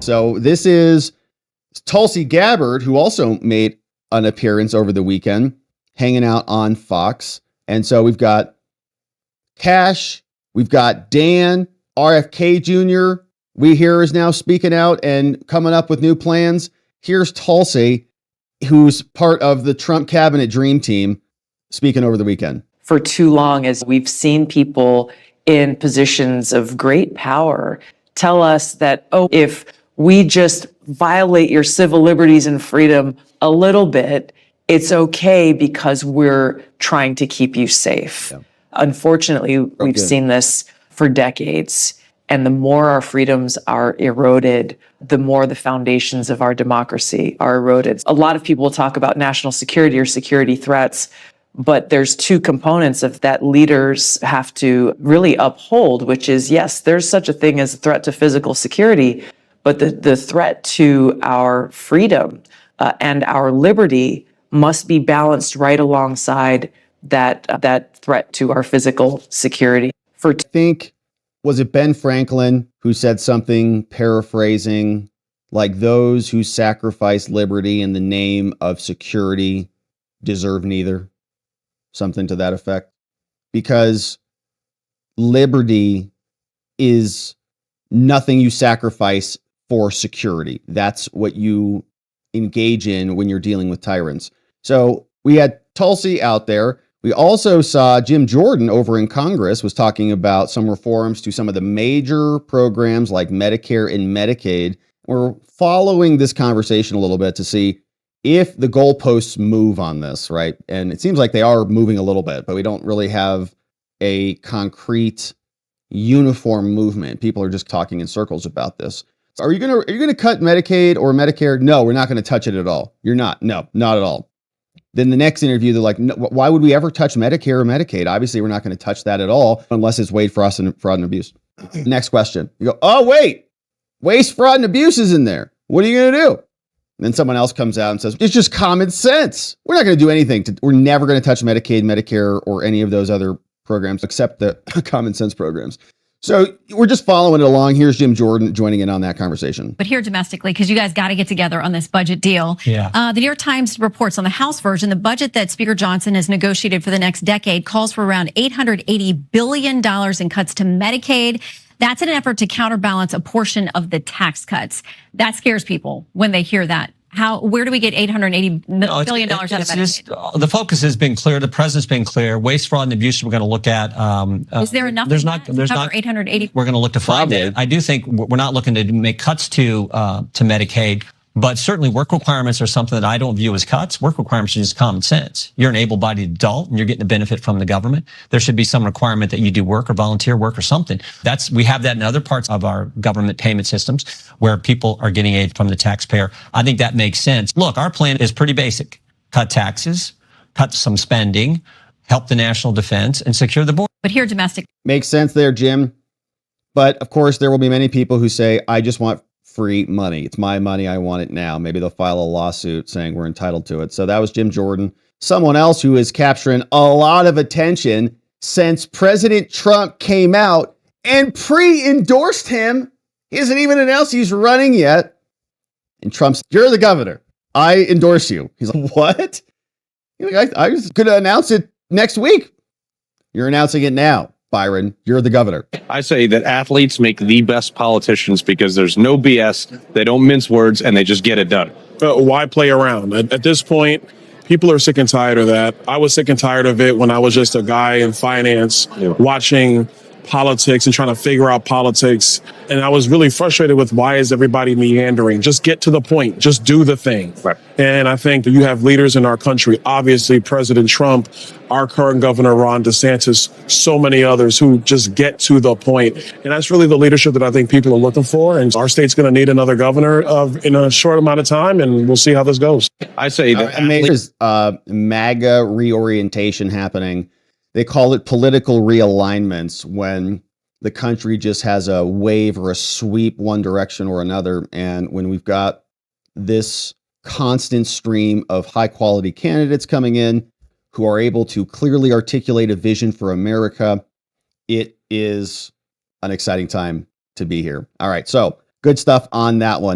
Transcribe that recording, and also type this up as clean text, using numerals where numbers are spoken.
So this is Tulsi Gabbard, who also made an appearance over the weekend, hanging out on Fox. And so we've got Cash, we've got Dan, RFK Jr. We hear is now speaking out and coming up with new plans. Here's Tulsi, who's part of the Trump cabinet dream team, speaking over the weekend. For too long, as we've seen people in positions of great power tell us that, oh, if we just violate your civil liberties and freedom a little bit, it's okay because we're trying to keep you safe. Yeah. Unfortunately, we've seen this for decades. And the more our freedoms are eroded, the more the foundations of our democracy are eroded. A lot of people talk about national security or security threats, but there's two components of that leaders have to really uphold, which is, yes, there's such a thing as a threat to physical security, but the threat to our freedom and our liberty must be balanced right alongside that threat to our physical security. I think, was it Ben Franklin who said something paraphrasing like, those who sacrifice liberty in the name of security deserve neither? Something to that effect. Because liberty is nothing you sacrifice for security. That's what you engage in when you're dealing with tyrants. So we had Tulsi out there. We also saw Jim Jordan over in Congress was talking about some reforms to some of the major programs like Medicare and Medicaid. We're following this conversation a little bit to see if the goalposts move on this, right? And it seems like they are moving a little bit, but we don't really have a concrete uniform movement. People are just talking in circles about this. So are you gonna cut Medicaid or Medicare? No, we're not going to touch it at all. You're not. No, not at all. Then the next interview, they're like, no, why would we ever touch Medicare or Medicaid? Obviously, we're not going to touch that at all unless it's waste, fraud, and abuse. Next question. You go, oh, wait, waste, fraud, and abuse is in there. What are you going to do? And then someone else comes out and says, it's just common sense. We're not going to do anything. We're never going to touch Medicaid, Medicare, or any of those other programs except the common sense programs. So we're just following it along. Here's Jim Jordan joining in on that conversation. But here domestically, because you guys got to get together on this budget deal. Yeah. The New York Times reports on the House version, the budget that Speaker Johnson has negotiated for the next decade calls for around $880 billion in cuts to Medicaid. That's in an effort to counterbalance a portion of the tax cuts. That scares people when they hear that. Where do we get $880 billion out of Medicaid? The focus has been clear. The president's been clear. Waste, fraud, and abuse we're going to look at. Is there enough? There's not 880. We're going to look to find it. I do think we're not looking to make cuts to Medicaid, but certainly work requirements are something that I don't view as cuts. Work requirements are just common sense. You're an able-bodied adult and you're getting a benefit from the government. There should be some requirement that you do work or volunteer work or something. We have that in other parts of our government payment systems where people are getting aid from the taxpayer. I think that makes sense. Look, our plan is pretty basic. Cut taxes, cut some spending, help the national defense, and secure the border. But here domestic. Makes sense there, Jim. But of course, there will be many people who say, I just want free money. It's my money. I want it now. Maybe they'll file a lawsuit saying we're entitled to it. So that was Jim Jordan. Someone else who is capturing a lot of attention since President Trump came out and pre-endorsed him. He hasn't even announced he's running yet. And Trump's, you're the governor. I endorse you. He's like, what? He's like, I was going to announce it next week. You're announcing it now. Byron, you're the governor. I say that athletes make the best politicians because there's no BS. They don't mince words and they just get it done. Why play around? At this point, people are sick and tired of that. I was sick and tired of it when I was just a guy in finance watching politics and trying to figure out politics. And I was really frustrated with why is everybody meandering? Just get to the point. Just do the thing. Right. And I think that you have leaders in our country, obviously President Trump, our current governor, Ron DeSantis, so many others who just get to the point. And that's really the leadership that I think people are looking for. And our state's going to need another governor in a short amount of time. And we'll see how this goes. I say that there's MAGA reorientation happening. They call it political realignments when the country just has a wave or a sweep one direction or another. And when we've got this constant stream of high quality candidates coming in who are able to clearly articulate a vision for America, it is an exciting time to be here. All right. So good stuff on that one.